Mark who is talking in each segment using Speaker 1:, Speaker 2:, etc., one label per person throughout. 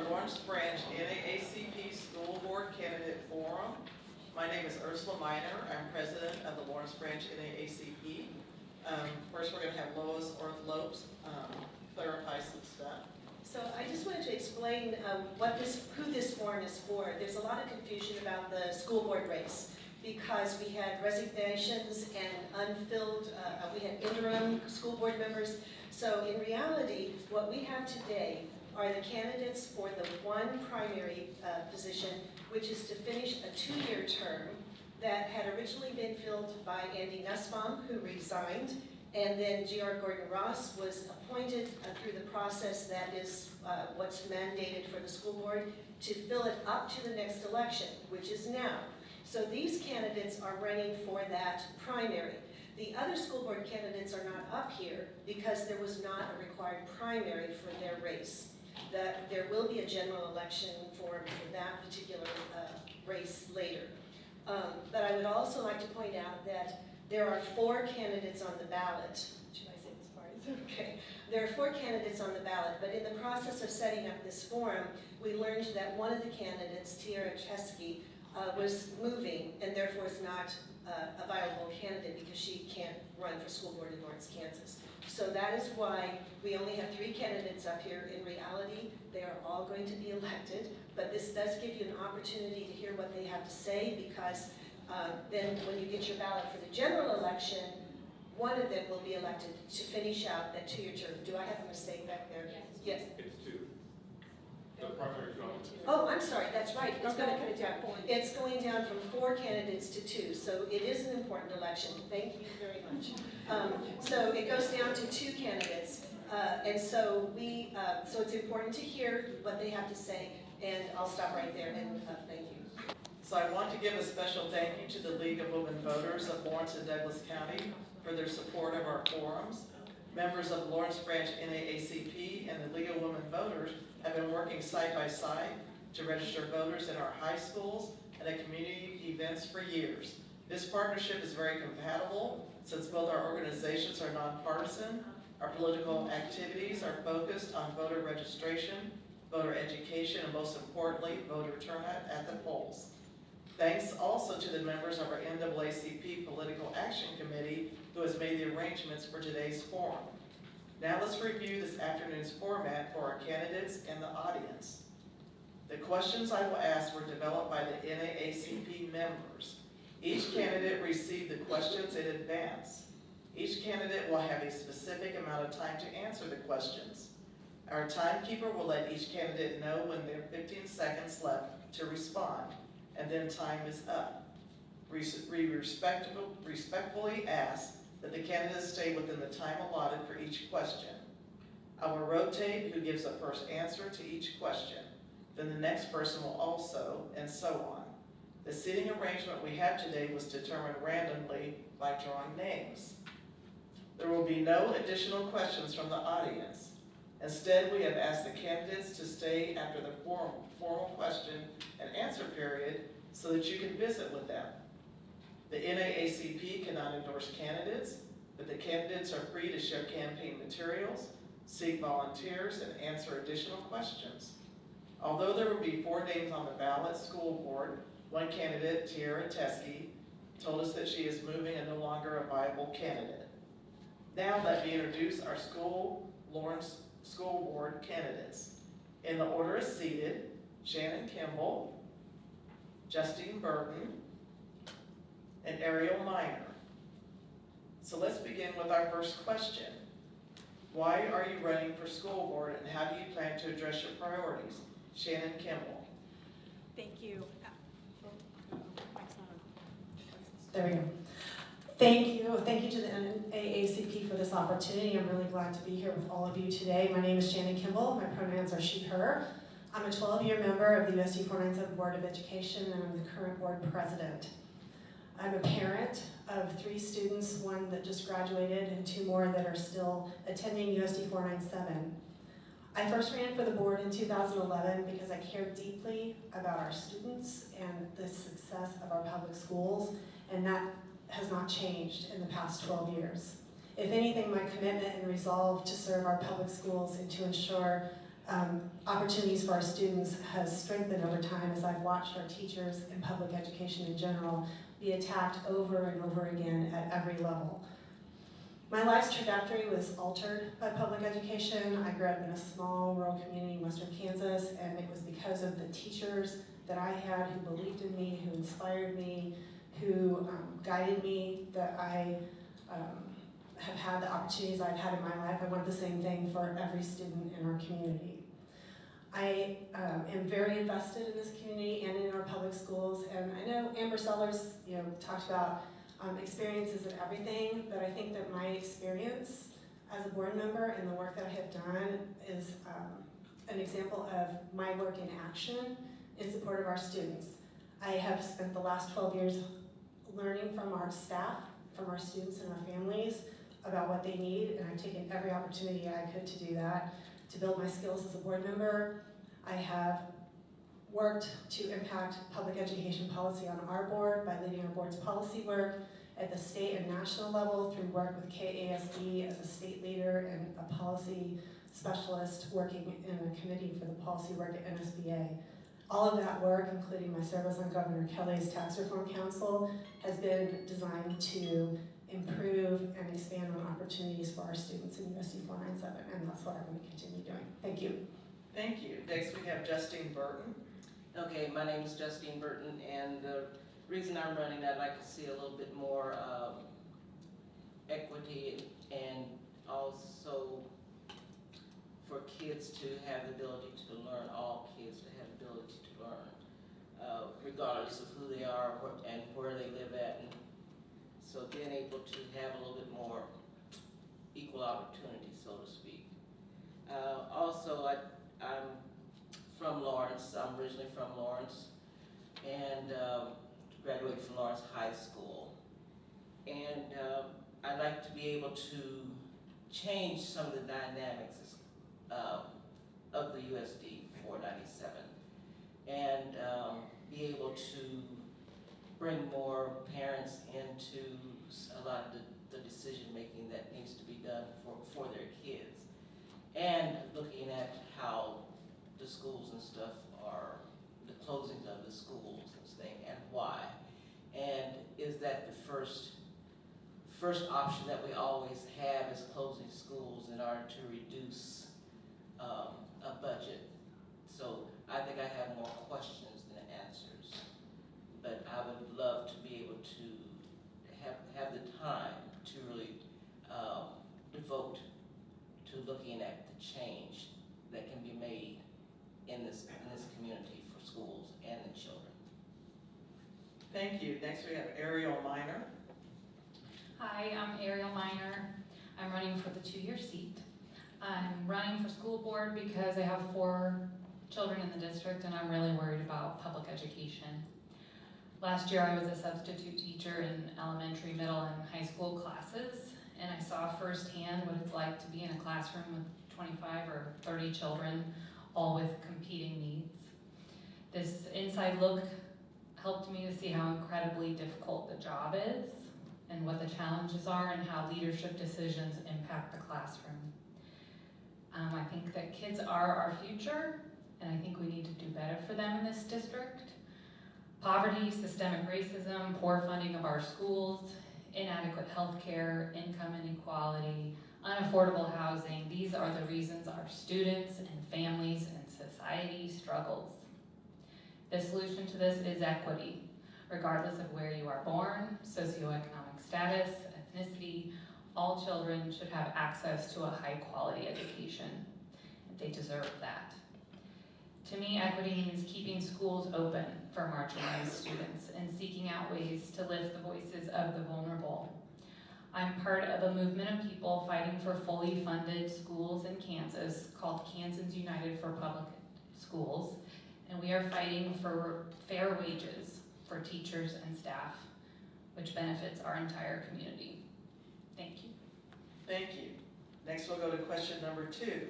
Speaker 1: our Lawrence Branch NAACP School Board Candidate Forum. My name is Ursula Miner. I'm president of the Lawrence Branch NAACP. First, we're going to have Lois Orth-Lopes clarify some stuff.
Speaker 2: So I just wanted to explain who this forum is for. There's a lot of confusion about the school board race because we had resignations and unfilled, we had interim school board members. So in reality, what we have today are the candidates for the one primary position, which is to finish a 2-year term that had originally been filled by Andy Nussbaum, who resigned, and then G.R. Gordon Ross was appointed through the process that is what's mandated for the school board to fill it up to the next election, which is now. So these candidates are running for that primary. The other school board candidates are not up here because there was not a required primary for their race. There will be a general election for that particular race later. But I would also like to point out that there are 4 candidates on the ballot. Should I say this part? Okay. There are 4 candidates on the ballot, but in the process of setting up this forum, we learned that one of the candidates, Tiara Chesky, was moving and therefore is not a viable candidate because she can't run for school board in Lawrence, Kansas. So that is why we only have 3 candidates up here. In reality, they are all going to be elected, but this does give you an opportunity to hear what they have to say because then when you get your ballot for the general election, one of them will be elected to finish out that 2-year term. Do I have a mistake back there? Yes.
Speaker 3: It's 2. The primary is going to 2.
Speaker 2: Oh, I'm sorry, that's right. It's going to cut it down. It's going down from 4 candidates to 2, so it is an important election. Thank you very much. So it goes down to 2 candidates, and so so it's important to hear what they have to say, and I'll stop right there and thank you.
Speaker 1: So I want to give a special thank you to the League of Women Voters of Lawrence and Douglas County for their support of our forums. Members of Lawrence Branch NAACP and the League of Women Voters have been working side by side to register voters in our high schools and at community events for years. This partnership is very compatible since both our organizations are nonpartisan. Our political activities are focused on voter registration, voter education, and most importantly, voter turnout at the polls. Thanks also to the members of our NAACP Political Action Committee who has made the arrangements for today's forum. Now let's review this afternoon's format for our candidates and the audience. The questions I will ask were developed by the NAACP members. Each candidate received the questions in advance. Each candidate will have a specific amount of time to answer the questions. Our timekeeper will let each candidate know when there are 15 seconds left to respond, and then time is up. We respectfully ask that the candidates stay within the time allotted for each question. I will rotate who gives a first answer to each question. Then the next person will also, and so on. The seating arrangement we have today was determined randomly by drawing names. There will be no additional questions from the audience. Instead, we have asked the candidates to stay after the formal question and answer period so that you can visit with them. The NAACP cannot endorse candidates, but the candidates are free to share campaign materials, seek volunteers, and answer additional questions. Although there will be 4 names on the ballot school board, one candidate, Tiara Chesky, told us that she is moving and no longer a viable candidate. Now let me introduce our Lawrence School Board candidates. In the order as seated, Shannon Kimball, Justine Burton, and Ariel Miner. So let's begin with our first question. Why are you running for school board and how do you plan to address your priorities? Shannon Kimball.
Speaker 4: Thank you.
Speaker 5: There we go. Thank you. Thank you to the NAACP for this opportunity. I'm really glad to be here with all of you today. My name is Shannon Kimball. My pronouns are she, her. I'm a 12-year member of the USD 497 Board of Education, and I'm the current board president. I'm a parent of 3 students, one that just graduated and 2 more that are still attending USD 497. I first ran for the board in 2011 because I care deeply about our students and the success of our public schools, and that has not changed in the past 12 years. If anything, my commitment and resolve to serve our public schools and to ensure opportunities for our students has strengthened over time as I've watched our teachers in public education in general be attacked over and over again at every level. My life's trajectory was altered by public education. I grew up in a small rural community in western Kansas, and it was because of the teachers that I had who believed in me, who inspired me, who guided me, that I have had the opportunities I've had in my life. I want the same thing for every student in our community. I am very invested in this community and in our public schools, and I know Amber Sellers, talked about experiences and everything, but I think that my experience as a board member and the work that I have done is an example of my work in action in support of our students. I have spent the last 12 years learning from our staff, from our students and our families about what they need, and I've taken every opportunity I could to do that, to build my skills as a board member. I have worked to impact public education policy on our board by leading our board's policy work at the state and national level through work with KASD as a state leader and a policy specialist working in a committee for the policy work at NSBA. All of that work, including my service on Governor Kelly's Tax Reform Council, has been designed to improve and expand on opportunities for our students in USD 497, and that's what I'm going to continue doing. Thank you.
Speaker 1: Thank you. Next we have Justine Burton.
Speaker 4: Okay, my name is Justine Burton, and the reason I'm running, I'd like to see a little bit more equity and also for kids to have the ability to learn, all kids to have the ability to learn, regardless of who they are and where they live at. And so being able to have a little bit more equal opportunity, so to speak. Also, I'm from Lawrence. I'm originally from Lawrence, and graduated from Lawrence High School. And I'd like to be able to change some of the dynamics of the USD 497 and be able to bring more parents into a lot of the decision making that needs to be done for their kids, and looking at how the schools and stuff are, the closings of the schools and thing, and why. And is that the first option that we always have is closing schools in order to reduce a budget? So I think I have more questions than answers, but I would love to be able to have the time to really devote to looking at the change that can be made in this community for schools and the children.
Speaker 1: Thank you. Next we have Ariel Minor.
Speaker 6: Hi, I'm Ariel Minor. I'm running for the 2-year seat. I'm running for school board because I have 4 children in the district and I'm really worried about public education. Last year I was a substitute teacher in elementary, middle, and high school classes, and I saw firsthand what it's like to be in a classroom with 25 or 30 children, all with competing needs. This inside look helped me to see how incredibly difficult the job is and what the challenges are and how leadership decisions impact the classroom. I think that kids are our future, and I think we need to do better for them in this district. Poverty, systemic racism, poor funding of our schools, inadequate health care, income inequality, unaffordable housing, these are the reasons our students and families and society struggles. The solution to this is equity, regardless of where you are born, socioeconomic status, ethnicity. All children should have access to a high-quality education. They deserve that. To me, equity means keeping schools open for marginalized students and seeking out ways to lift the voices of the vulnerable. I'm part of a movement of people fighting for fully funded schools in Kansas called Kansans United for Public Schools, and we are fighting for fair wages for teachers and staff, which benefits our entire community. Thank you.
Speaker 1: Thank you. Next we'll go to question number 2.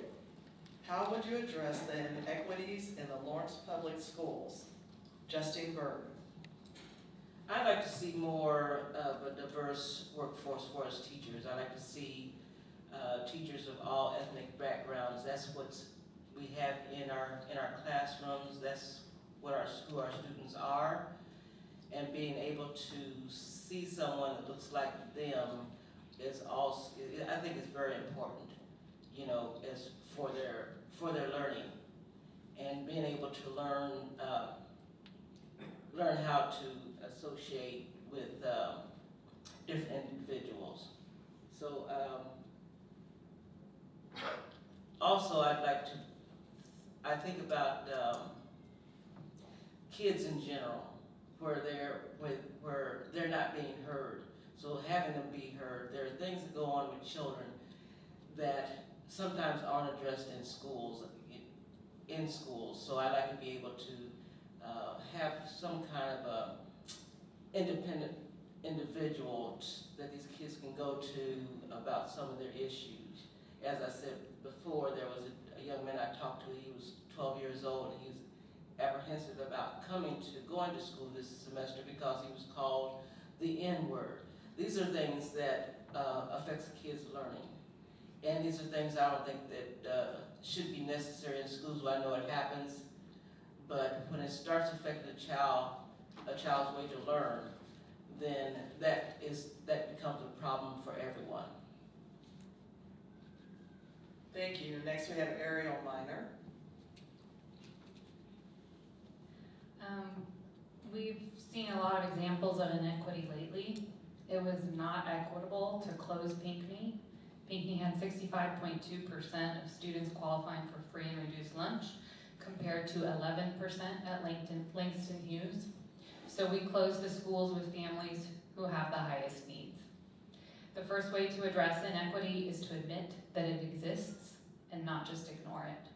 Speaker 1: How would you address the inequities in the Lawrence Public Schools? Justine Burton.
Speaker 4: I'd like to see more of a diverse workforce for us teachers. I'd like to see teachers of all ethnic backgrounds. That's what's we have in our classrooms. That's who our students are. And being able to see someone that looks like them is also, I think is very important, you know, as for their learning. And being able to learn how to associate with different individuals. So also I think about kids in general, where they're not being heard. So having them be heard, there are things that go on with children that sometimes aren't addressed in schools. So I like to be able to have some kind of a independent individual that these kids can go to about some of their issues. As I said before, there was a young man I talked to. He was 12 years old, and he was apprehensive about going to school this semester because he was called the N-word. These are things that affects a kid's learning. And these are things I don't think that should be necessary in schools. Well, I know it happens, but when it starts affecting a child's way to learn, then that becomes a problem for everyone.
Speaker 1: Thank you. Next we have Ariel Minor.
Speaker 6: We've seen a lot of examples of inequity lately. It was not equitable to close Pinckney. Pinckney had 65.2% of students qualifying for free and reduced lunch, compared to 11% at Langston Hughes. So we closed the schools with families who have the highest needs. The first way to address inequity is to admit that it exists and not just ignore it.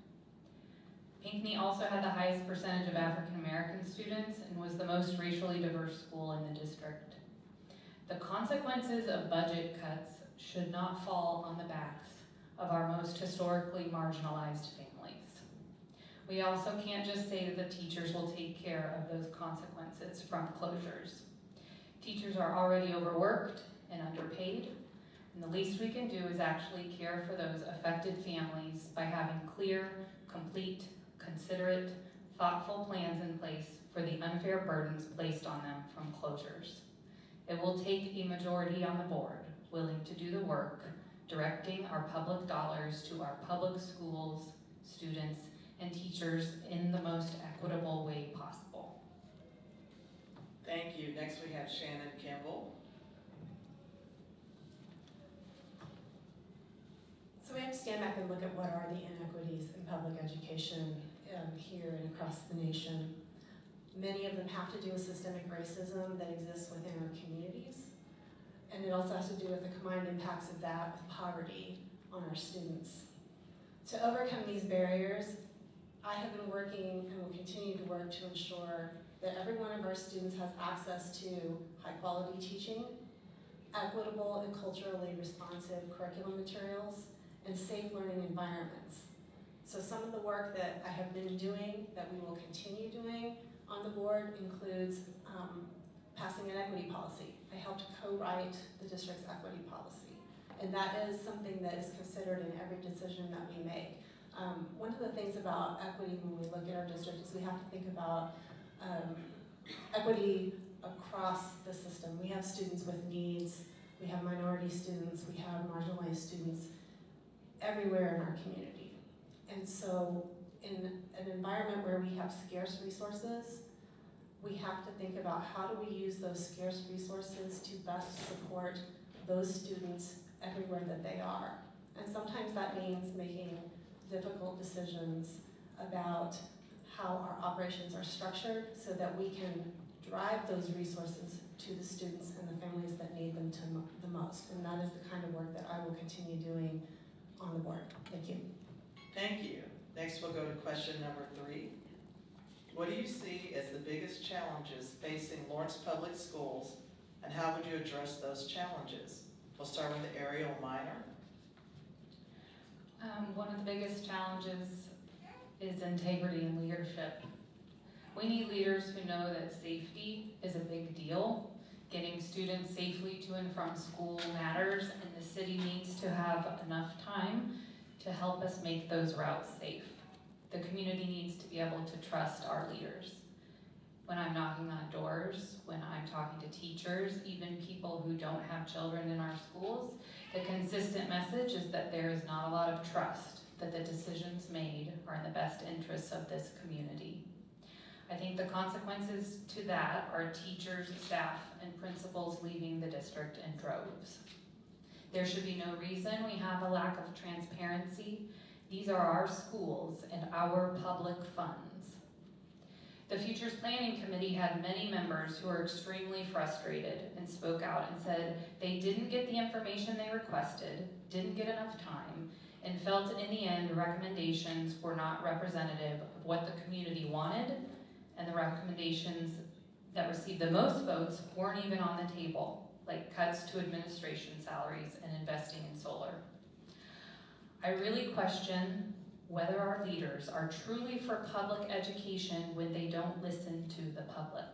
Speaker 6: Pinckney also had the highest percentage of African American students and was the most racially diverse school in the district. The consequences of budget cuts should not fall on the backs of our most historically marginalized families. We also can't just say that the teachers will take care of those consequences from closures. Teachers are already overworked and underpaid, and the least we can do is actually care for those affected families by having clear, complete, considerate, thoughtful plans in place for the unfair burdens placed on them from closures. It will take a majority on the board willing to do the work, directing our public dollars to our public schools, students, and teachers in the most equitable way possible.
Speaker 1: Thank you. Next we have Shannon Kimball.
Speaker 5: So we have to stand back and look at what are the inequities in public education here and across the nation. Many of them have to do with systemic racism that exists within our communities. And it also has to do with the combined impacts of that with poverty on our students. To overcome these barriers, I have been working and will continue to work to ensure that every one of our students has access to high quality teaching, equitable and culturally responsive curriculum materials, and safe learning environments. So some of the work that I have been doing, that we will continue doing on the board, includes passing an equity policy. I helped co-write the district's equity policy. And that is something that is considered in every decision that we make. One of the things about equity when we look at our district is we have to think about equity across the system. We have students with needs, we have minority students, we have marginalized students everywhere in our community. And so in an environment where we have scarce resources, we have to think about how do we use those scarce resources to best support those students everywhere that they are. And sometimes that means making difficult decisions about how our operations are structured so that we can drive those resources to the students and the families that need them the most. And that is the kind of work that I will continue doing on the board. Thank you.
Speaker 1: Thank you. Next we'll go to question number 3. What do you see as the biggest challenges facing Lawrence Public Schools, and how would you address those challenges? We'll start with Ariel Minor.
Speaker 6: One of the biggest challenges is integrity and leadership. We need leaders who know that safety is a big deal. Getting students safely to and from school matters, and the city needs to have enough time to help us make those routes safe. The community needs to be able to trust our leaders. When I'm knocking on doors, when I'm talking to teachers, even people who don't have children in our schools, the consistent message is that there is not a lot of trust, that the decisions made are in the best interests of this community. I think the consequences to that are teachers, staff, and principals leaving the district in droves. There should be no reason we have a lack of transparency. These are our schools and our public funds. The Futures Planning Committee had many members who were extremely frustrated and spoke out and said they didn't get the information they requested, didn't get enough time, and felt in the end recommendations were not representative of what the community wanted, and the recommendations that received the most votes weren't even on the table, like cuts to administration salaries and investing in solar. I really question whether our leaders are truly for public education when they don't listen to the public.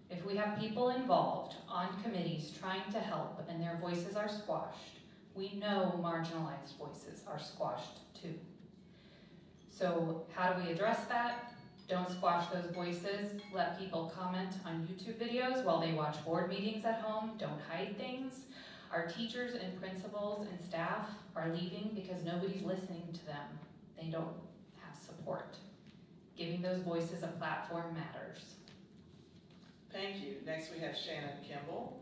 Speaker 6: If we have people involved on committees trying to help and their voices are squashed, we know marginalized voices are squashed too. So how do we address that? Don't squash those voices. Let people comment on YouTube videos while they watch board meetings at home. Don't hide things. Our teachers and principals and staff are leaving because nobody's listening to them. They don't have support. Giving those voices a platform matters.
Speaker 1: Thank you. Next we have Shannon Kimball.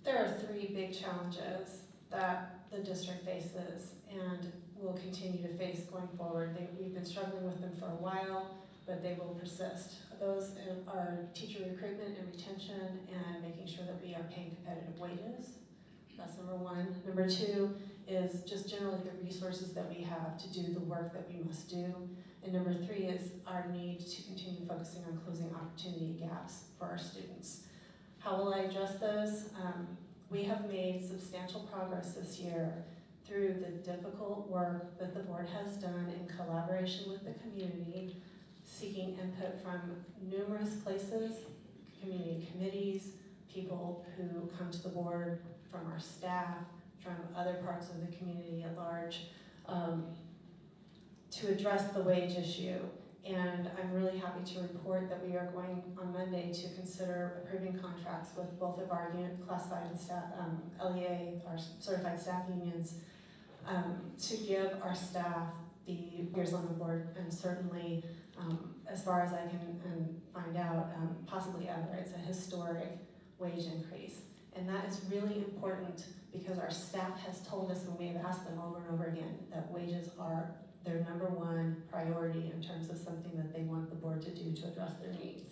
Speaker 5: There are three big challenges that the district faces and will continue to face going forward. We've been struggling with them for a while, but they will persist. Those are teacher recruitment and retention and making sure that we are paying competitive wages. That's number one. Number two is just generally the resources that we have to do the work that we must do. And number three is our need to continue focusing on closing opportunity gaps for our students. How will I address those? We have made substantial progress this year through the difficult work that the board has done in collaboration with the community, seeking input from numerous places, community committees, people who come to the board, from our staff, from other parts of the community at large, to address the wage issue. And I'm really happy to report that we are going on Monday to consider approving contracts with both of our classified and staff, LEA, our certified staff unions, to give our staff the years on the board, and certainly, as far as I can find out, possibly ever. It's a historic wage increase. And that is really important because our staff has told us, and we have asked them over and over again, that wages are their number one priority in terms of something that they want the board to do to address their needs.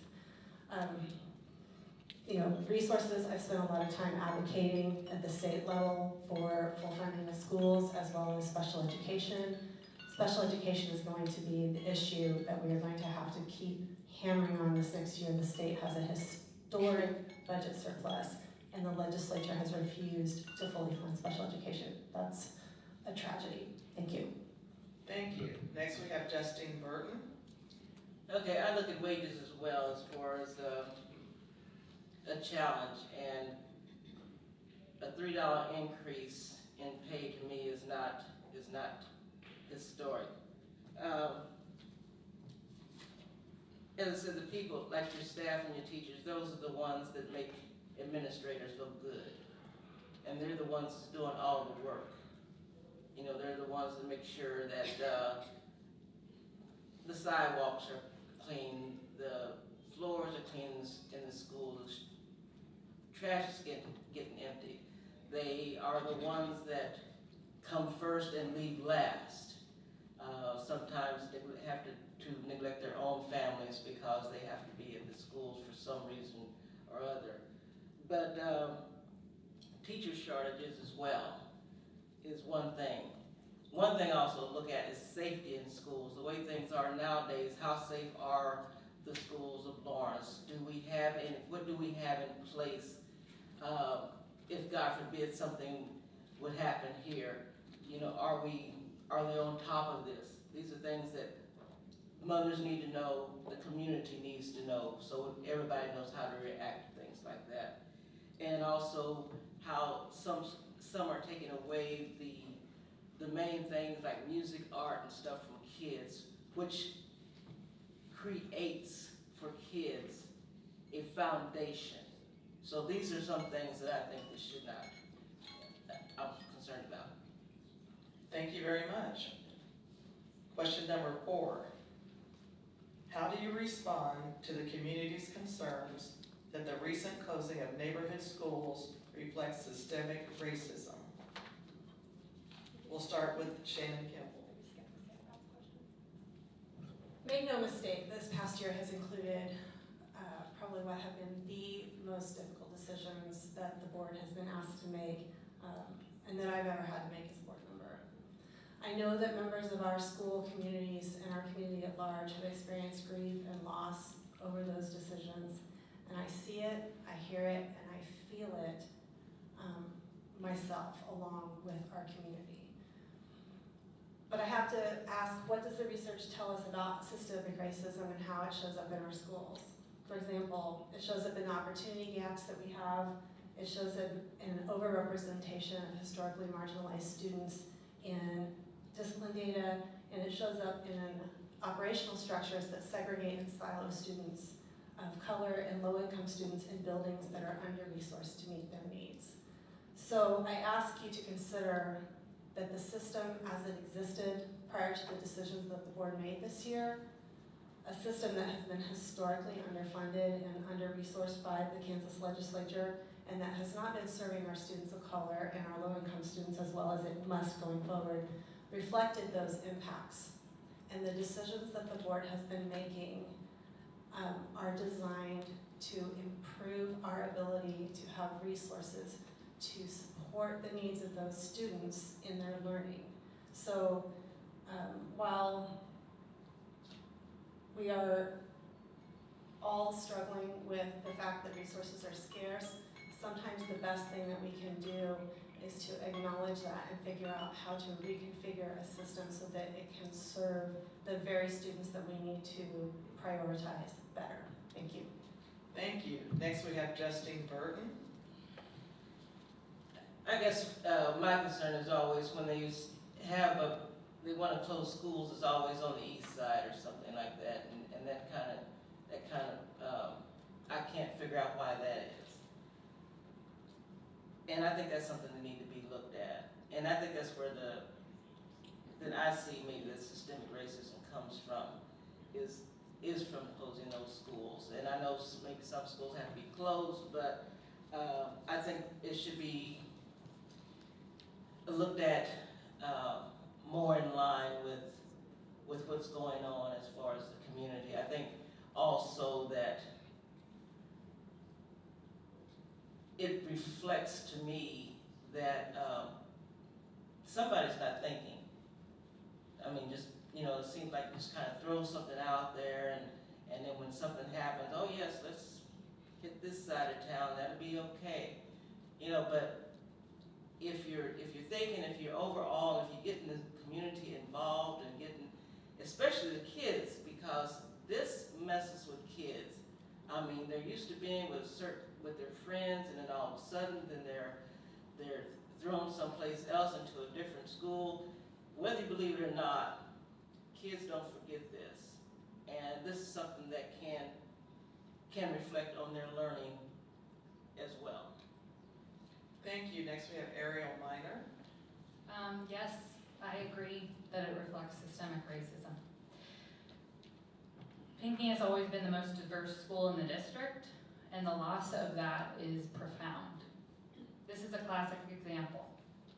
Speaker 5: Resources, I've spent a lot of time advocating at the state level for full funding of schools as well as special education. Special education is going to be the issue that we are going to have to keep hammering on this next year. The state has a historic budget surplus, and the legislature has refused to fully fund special education. That's a tragedy. Thank you.
Speaker 1: Thank you. Next we have Justine Burton.
Speaker 4: Okay, I look at wages as well as far as a challenge, and a $3 increase in pay to me is not historic. As I said, the people like your staff and your teachers, those are the ones that make administrators look good, and they're the ones that's doing all the work. You know, they're the ones that make sure that the sidewalks are clean, the floors are clean in the schools, trash is getting empty. They are the ones that come first and leave last. Sometimes they have to neglect their own families because they have to be in the schools for some reason or other. But teacher shortages as well is one thing. One thing also to look at is safety in schools. The way things are nowadays, how safe are the schools of Lawrence? What do we have in place if God forbid something would happen here? You know, are they on top of this? These are things that mothers need to know, the community needs to know, so everybody knows how to react to things like that. And also, how some are taking away the main things like music, art, and stuff from kids, which creates for kids a foundation. So these are some things that I think we should not, I'm concerned about.
Speaker 1: Thank you very much. Question number 4. How do you respond to the community's concerns that the recent closing of neighborhood schools reflects systemic racism? We'll start with Shannon Kimball.
Speaker 5: Make no mistake, this past year has included probably what have been the most difficult decisions that the board has been asked to make and that I've ever had to make as a board member. I know that members of our school communities and our community at large have experienced grief and loss over those decisions, and I see it, I hear it, and I feel it myself along with our community. But I have to ask, what does the research tell us about systemic racism and how it shows up in our schools? For example, it shows up in opportunity gaps that we have. It shows up in overrepresentation of historically marginalized students in discipline data, and it shows up in operational structures that segregate and silo students of color and low-income students in buildings that are under-resourced to meet their needs. So I ask you to consider that the system as it existed prior to the decisions that the board made this year, a system that has been historically underfunded and under-resourced by the Kansas legislature, and that has not been serving our students of color and our low-income students as well as it must going forward, reflected those impacts. And the decisions that the board has been making are designed to improve our ability to have resources to support the needs of those students in their learning. So while we are all struggling with the fact that resources are scarce, sometimes the best thing that we can do is to acknowledge that and figure out how to reconfigure a system so that it can serve the very students that we need to prioritize better. Thank you.
Speaker 1: Thank you. Next we have Justine Burton.
Speaker 4: I guess my concern is always when they they want to close schools, it's always on the east side or something like that, and that kind of I can't figure out why that is. And I think that's something that need to be looked at. And I think that's where that I see maybe the systemic racism comes from, is from closing those schools. And I know maybe some schools have to be closed, but I think it should be looked at more in line with what's going on as far as the community. I think also that it reflects to me that somebody's not thinking. I mean, just, it seems like you just kind of throw something out there, and then when something happens, oh yes, let's hit this side of town, that'll be okay. But if you're thinking, if you're overall, if you're getting the community involved and getting, especially the kids, because this messes with kids. I mean, they're used to being with their friends, and then all of a sudden, then they're thrown someplace else into a different school. Whether you believe it or not, kids don't forget this, and this is something that can reflect on their learning as well.
Speaker 1: Thank you. Next we have Ariel Minor.
Speaker 6: Yes, I agree that it reflects systemic racism. Pinckney has always been the most diverse school in the district, and the loss of that is profound. This is a classic example.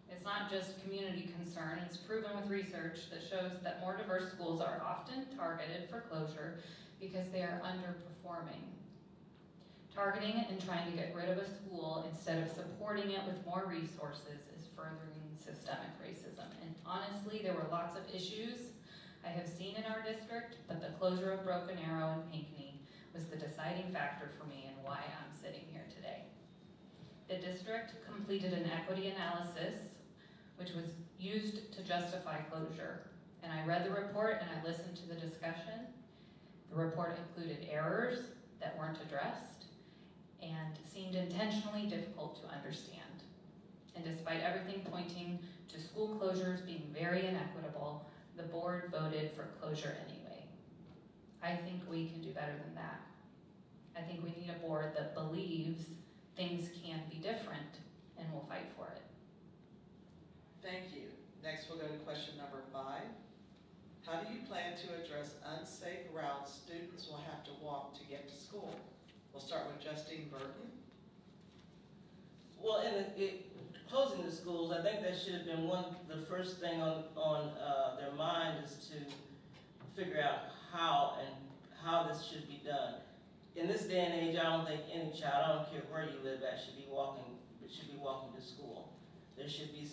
Speaker 6: It's not just community concern, it's proven with research that shows that more diverse schools are often targeted for closure because they are underperforming. Targeting and trying to get rid of a school instead of supporting it with more resources is furthering systemic racism. And honestly, there were lots of issues I have seen in our district, but the closure of Broken Arrow and Pinckney was the deciding factor for me and why I'm sitting here today. The district completed an equity analysis, which was used to justify closure. And I read the report and I listened to the discussion. The report included errors that weren't addressed and seemed intentionally difficult to understand. And despite everything pointing to school closures being very inequitable, the board voted for closure anyway. I think we can do better than that. I think we need a board that believes things can be different and will fight for it.
Speaker 1: Thank you. Next, we'll go to question number 5. How do you plan to address unsafe routes students will have to walk to get to school? We'll start with Justine Burton.
Speaker 4: Well, closing the schools, I think that should have been the first thing on their mind is to figure out how this should be done. In this day and age, I don't think any child, I don't care where you live at, should be walking to school. There should be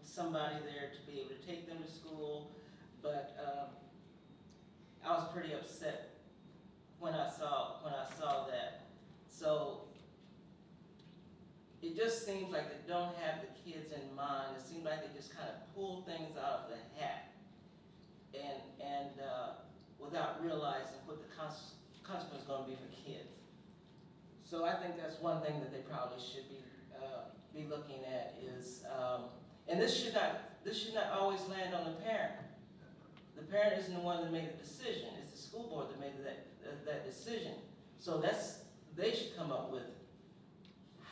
Speaker 4: somebody there to be able to take them to school, but I was pretty upset when I saw that. So it just seems like they don't have the kids in mind. It seems like they just kind of pull things out of the hat and without realizing what the consequence is going to be for kids. So I think that's one thing that they probably should be looking at is, and this should not always land on the parent. The parent isn't the one that made the decision. It's the school board that made that decision. So they should come up with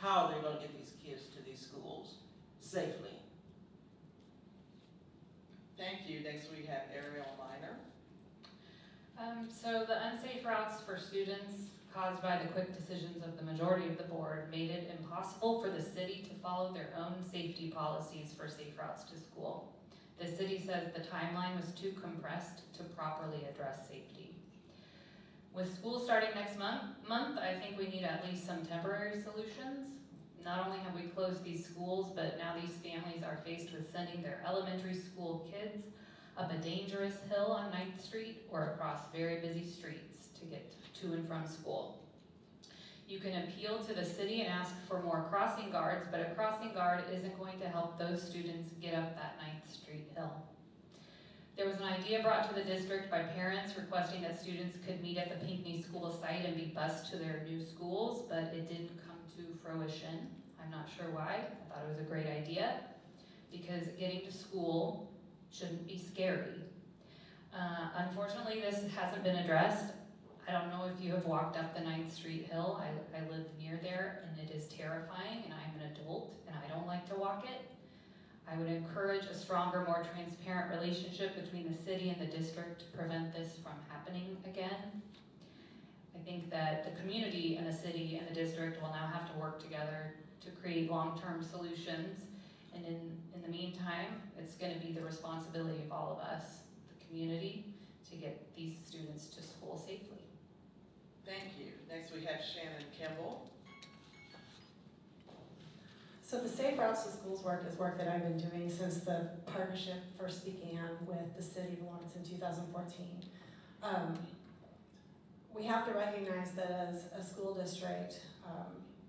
Speaker 4: how they're going to get these kids to these schools safely.
Speaker 1: Thank you. Next, we have Ariel Minor.
Speaker 6: So the unsafe routes for students caused by the quick decisions of the majority of the board made it impossible for the city to follow their own safety policies for safe routes to school. The city says the timeline was too compressed to properly address safety. With school starting next month, I think we need at least some temporary solutions. Not only have we closed these schools, but now these families are faced with sending their elementary school kids up a dangerous hill on 9th Street or across very busy streets to get to and from school. You can appeal to the city and ask for more crossing guards, but a crossing guard isn't going to help those students get up that 9th Street hill. There was an idea brought to the district by parents requesting that students could meet at the Pinckney School site and be bused to their new schools, but it didn't come to fruition. I'm not sure why. I thought it was a great idea because getting to school shouldn't be scary. Unfortunately, this hasn't been addressed. I don't know if you have walked up the 9th Street Hill. I live near there and it is terrifying and I'm an adult and I don't like to walk it. I would encourage a stronger, more transparent relationship between the city and the district to prevent this from happening again. I think that the community and the city and the district will now have to work together to create long-term solutions. And in the meantime, it's going to be the responsibility of all of us, the community, to get these students to school safely.
Speaker 1: Thank you. Next, we have Shannon Kimball.
Speaker 5: So the Safe Routes to Schools work is work that I've been doing since the partnership first began with the city of Lawrence in 2014. We have to recognize that as a school district,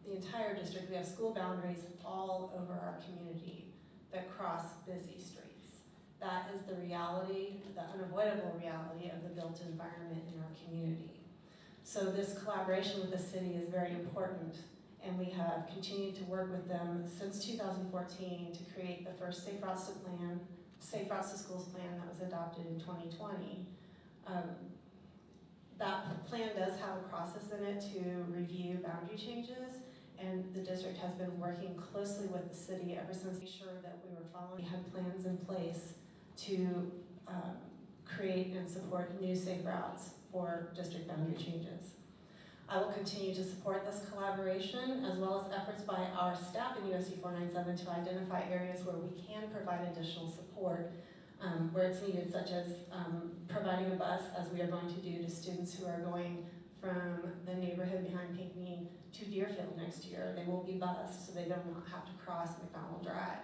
Speaker 5: the entire district, we have school boundaries all over our community that cross busy streets. That is the reality, the unavoidable reality of the built environment in our community. So this collaboration with the city is very important, and we have continued to work with them since 2014 to create the first Safe Routes to Schools plan that was adopted in 2020. That plan does have a process in it to review boundary changes, and the district has been working closely with the city ever since to make sure that we were following. We had plans in place to create and support new safe routes for district boundary changes. I will continue to support this collaboration as well as efforts by our staff in USC 497 to identify areas where we can provide additional support where it's needed, such as providing a bus, as we are going to do to students who are going from the neighborhood behind Pinckney to Deerfield next year. They will be bused so they don't have to cross McDonald Drive.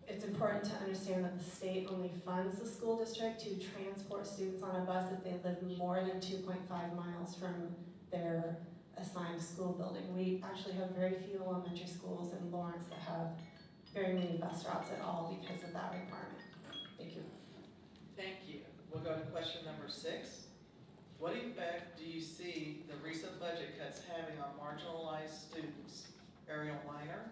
Speaker 5: It's important to understand that the state only funds the school district to transport students on a bus if they live more than 2.5 miles from their assigned school building. We actually have very few elementary schools in Lawrence that have very many bus routes at all because of that requirement. Thank you.
Speaker 1: Thank you. We'll go to question number 6. What effect do you see the recent budget cuts having on marginalized students? Ariel Minor.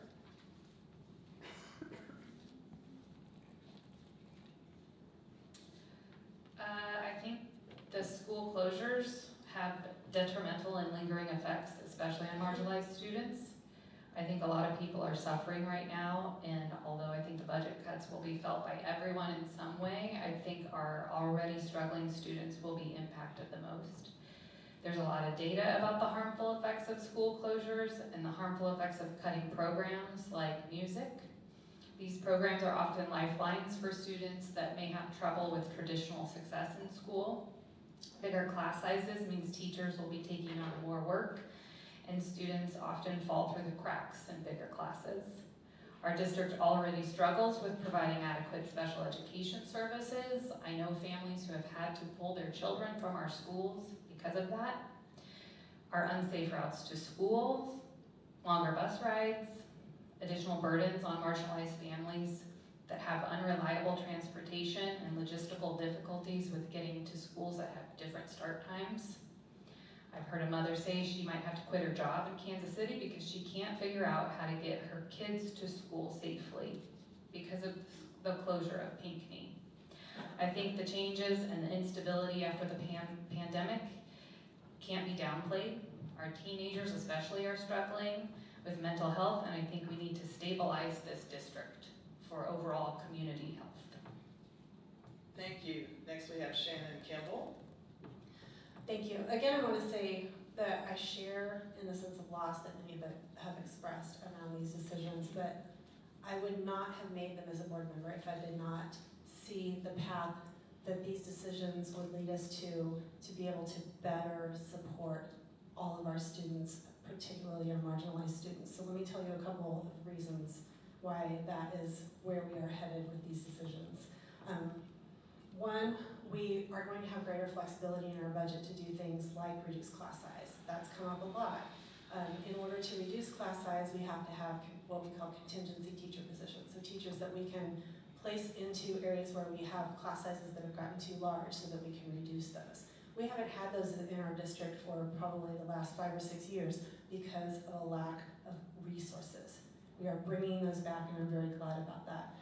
Speaker 6: The school closures have detrimental and lingering effects, especially on marginalized students. I think a lot of people are suffering right now, and although I think the budget cuts will be felt by everyone in some way, I think our already struggling students will be impacted the most. There's a lot of data about the harmful effects of school closures and the harmful effects of cutting programs like music. These programs are often lifelines for students that may have trouble with traditional success in school. Bigger class sizes means teachers will be taking on more work, and students often fall through the cracks in bigger classes. Our district already struggles with providing adequate special education services. I know families who have had to pull their children from our schools because of that. Our unsafe routes to schools, longer bus rides, additional burdens on marginalized families that have unreliable transportation and logistical difficulties with getting to schools that have different start times. I've heard a mother say she might have to quit her job in Kansas City because she can't figure out how to get her kids to school safely because of the closure of Pinckney. I think the changes and the instability after the pandemic can't be downplayed. Our teenagers especially are struggling with mental health, and I think we need to stabilize this district for overall community health.
Speaker 1: Thank you. Next we have Shannon Kimball.
Speaker 5: Thank you. Again, I want to say that I share in the sense of loss that many of you have expressed around these decisions, but I would not have made them as a board member if I did not see the path that these decisions would lead us to be able to better support all of our students, particularly our marginalized students. So let me tell you a couple of reasons why that is where we are headed with these decisions. One, we are going to have greater flexibility in our budget to do things like reduce class size. That's come up a lot. In order to reduce class size, we have to have what we call contingency teacher positions. So teachers that we can place into areas where we have class sizes that have gotten too large so that we can reduce those. We haven't had those in our district for probably the last 5 or 6 years because of a lack of resources. We are bringing those back, and I'm very glad about that.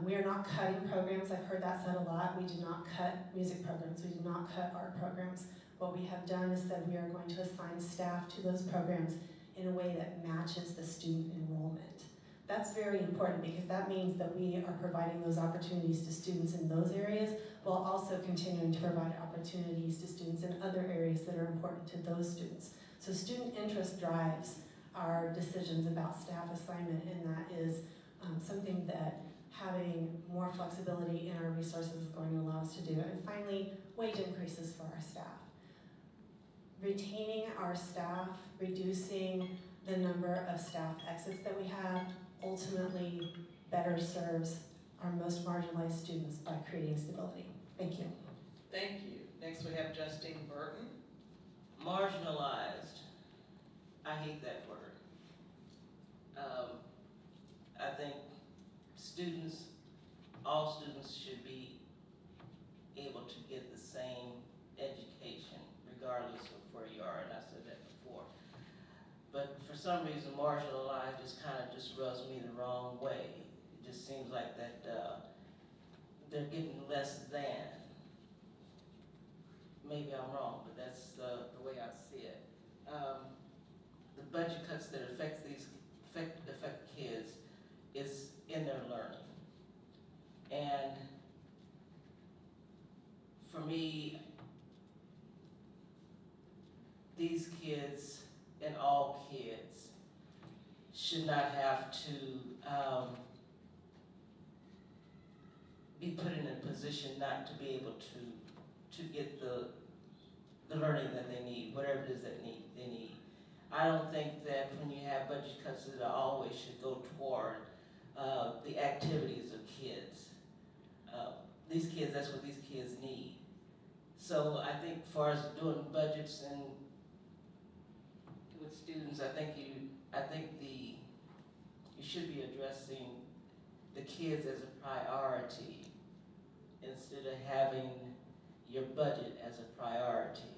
Speaker 5: We are not cutting programs. I've heard that said a lot. We do not cut music programs. We do not cut art programs. What we have done is that we are going to assign staff to those programs in a way that matches the student enrollment. That's very important because that means that we are providing those opportunities to students in those areas while also continuing to provide opportunities to students in other areas that are important to those students. So student interest drives our decisions about staff assignment, and that is something that having more flexibility in our resources is going to allow us to do. And finally, wage increases for our staff. Retaining our staff, reducing the number of staff exits that we have, ultimately better serves our most marginalized students by creating stability. Thank you.
Speaker 1: Thank you. Next we have Justine Burton.
Speaker 4: Marginalized. I hate that word. I think all students should be able to get the same education regardless of where you are, and I said that before. But for some reason, marginalized just rubs me the wrong way. It just seems like that they're getting less than. Maybe I'm wrong, but that's the way I see it. The budget cuts that affect kids is in their learning. And for me, these kids and all kids should not have to be put in a position not to be able to get the learning that they need, whatever it is that they need. I don't think that when you have budget cuts that always should go toward the activities of kids. These kids, that's what these kids need. So I think as far as doing budgets and with students, I think you should be addressing the kids as a priority instead of having your budget as a priority,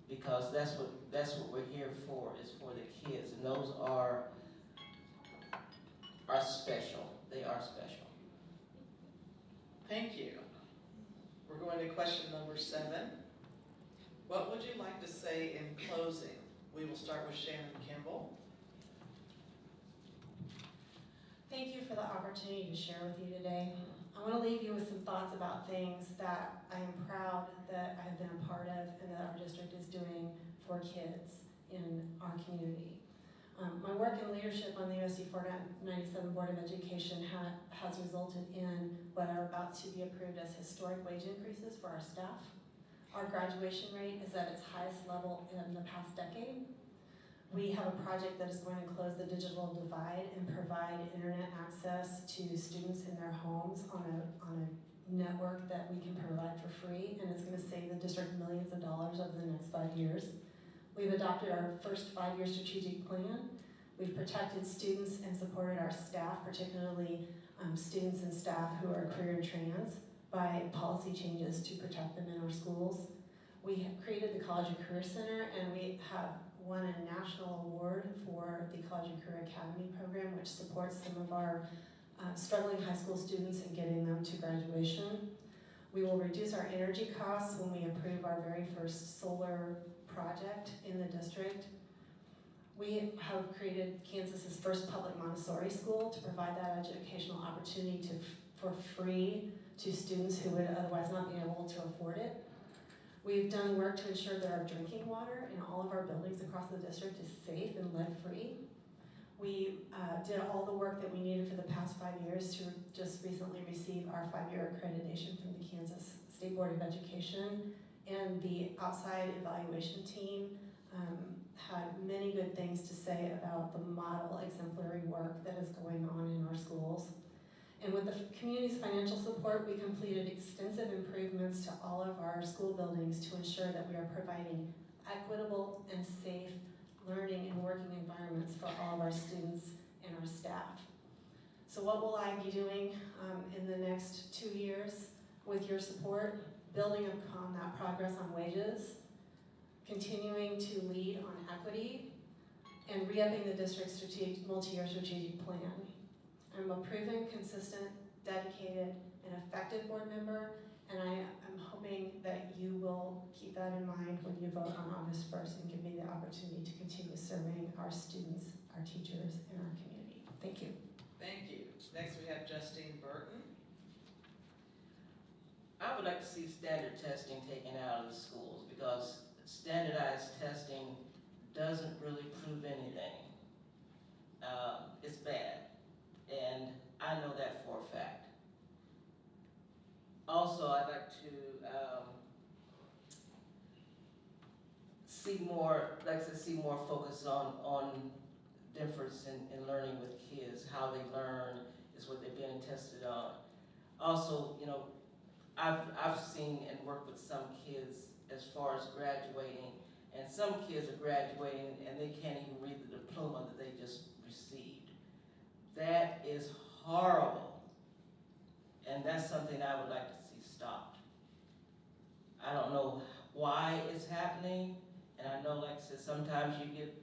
Speaker 4: because that's what we're here for, is for the kids, and those are special. They are special.
Speaker 1: Thank you. We're going to question number 7. What would you like to say in closing? We will start with Shannon Kimball.
Speaker 5: Thank you for the opportunity to share with you today. I want to leave you with some thoughts about things that I am proud that I have been a part of and that our district is doing for kids in our community. My work in leadership on the USD 497 Board of Education has resulted in what are about to be approved as historic wage increases for our staff. Our graduation rate is at its highest level in the past decade. We have a project that is going to close the digital divide and provide internet access to students in their homes on a network that we can provide for free, and it's going to save the district millions of dollars over the next 5 years. We've adopted our first 5-year strategic plan. We've protected students and supported our staff, particularly students and staff who are queer and trans, by policy changes to protect them in our schools. We have created the College and Career Center, and we have won a national award for the College and Career Academy program, which supports some of our struggling high school students and getting them to graduation. We will reduce our energy costs when we approve our very first solar project in the district. We have created Kansas's first public Montessori school to provide that educational opportunity for free to students who would otherwise not be able to afford it. We've done work to ensure that our drinking water in all of our buildings across the district is safe and lead-free. We did all the work that we needed for the past 5 years to just recently receive our 5-year accreditation from the Kansas State Board of Education, and the outside evaluation team had many good things to say about the model exemplary work that is going on in our schools. And with the community's financial support, we completed extensive improvements to all of our school buildings to ensure that we are providing equitable and safe learning and working environments for all of our students and our staff. So what will I be doing in the next 2 years with your support? Building upon that progress on wages, continuing to lead on equity, and re-upping the district's multi-year strategic plan. I'm a proven, consistent, dedicated, and effective board member, and I am hoping that you will keep that in mind when you vote on August 1st and give me the opportunity to continue serving our students, our teachers, and our community. Thank you.
Speaker 1: Thank you. Next we have Justine Burton.
Speaker 4: I would like to see standard testing taken out of the schools, because standardized testing doesn't really prove anything. It's bad, and I know that for a fact. Also, I'd like to see more focus on difference in learning with kids. How they learn is what they're being tested on. Also, you know, I've seen and worked with some kids as far as graduating, and some kids are graduating and they can't even read the diploma that they just received. That is horrible, and that's something I would like to see stopped. I don't know why it's happening, and I know, like I said, sometimes you get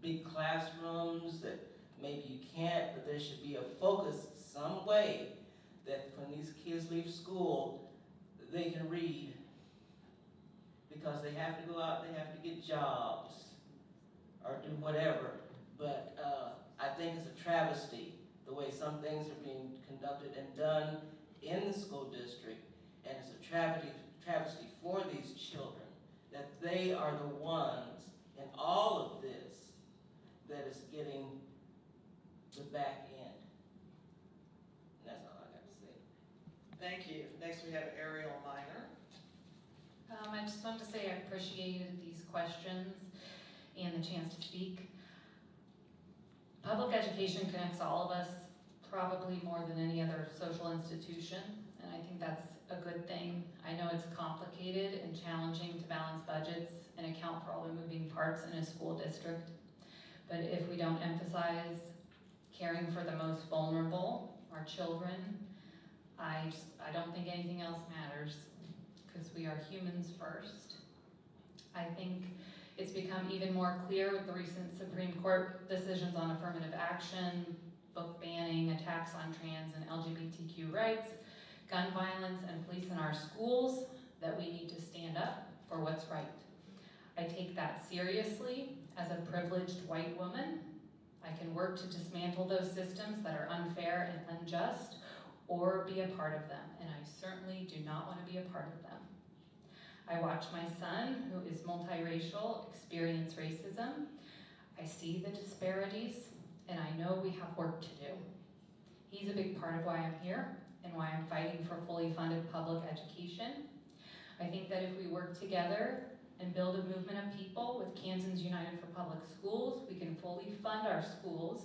Speaker 4: big classrooms that maybe you can't, but there should be a focus some way that when these kids leave school, they can read, because they have to go out, they have to get jobs or do whatever. But I think it's a travesty the way some things are being conducted and done in the school district, and it's a travesty for these children that they are the ones in all of this that is getting the back end. And that's all I got to say.
Speaker 1: Thank you. Next we have Ariel Minor.
Speaker 6: I just wanted to say I appreciated these questions and the chance to speak. Public education connects all of us probably more than any other social institution, and I think that's a good thing. I know it's complicated and challenging to balance budgets and account for all the moving parts in a school district, but if we don't emphasize caring for the most vulnerable, our children, I don't think anything else matters, because we are humans first. I think it's become even more clear with the recent Supreme Court decisions on affirmative action, book banning, attacks on trans and LGBTQ rights, gun violence, and police in our schools, that we need to stand up for what's right. I take that seriously as a privileged white woman. I can work to dismantle those systems that are unfair and unjust, or be a part of them, and I certainly do not want to be a part of them. I watch my son, who is multiracial, experience racism. I see the disparities, and I know we have work to do. He's a big part of why I'm here and why I'm fighting for fully funded public education. I think that if we work together and build a movement of people with Kansans United for Public Schools, we can fully fund our schools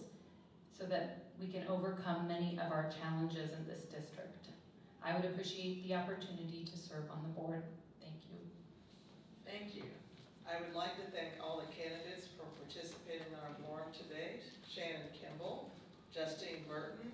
Speaker 6: so that we can overcome many of our challenges in this district. I would appreciate the opportunity to serve on the board. Thank you.
Speaker 1: Thank you. I would like to thank all the candidates for participating in our forum today. Shannon Kimball, Justine Burton,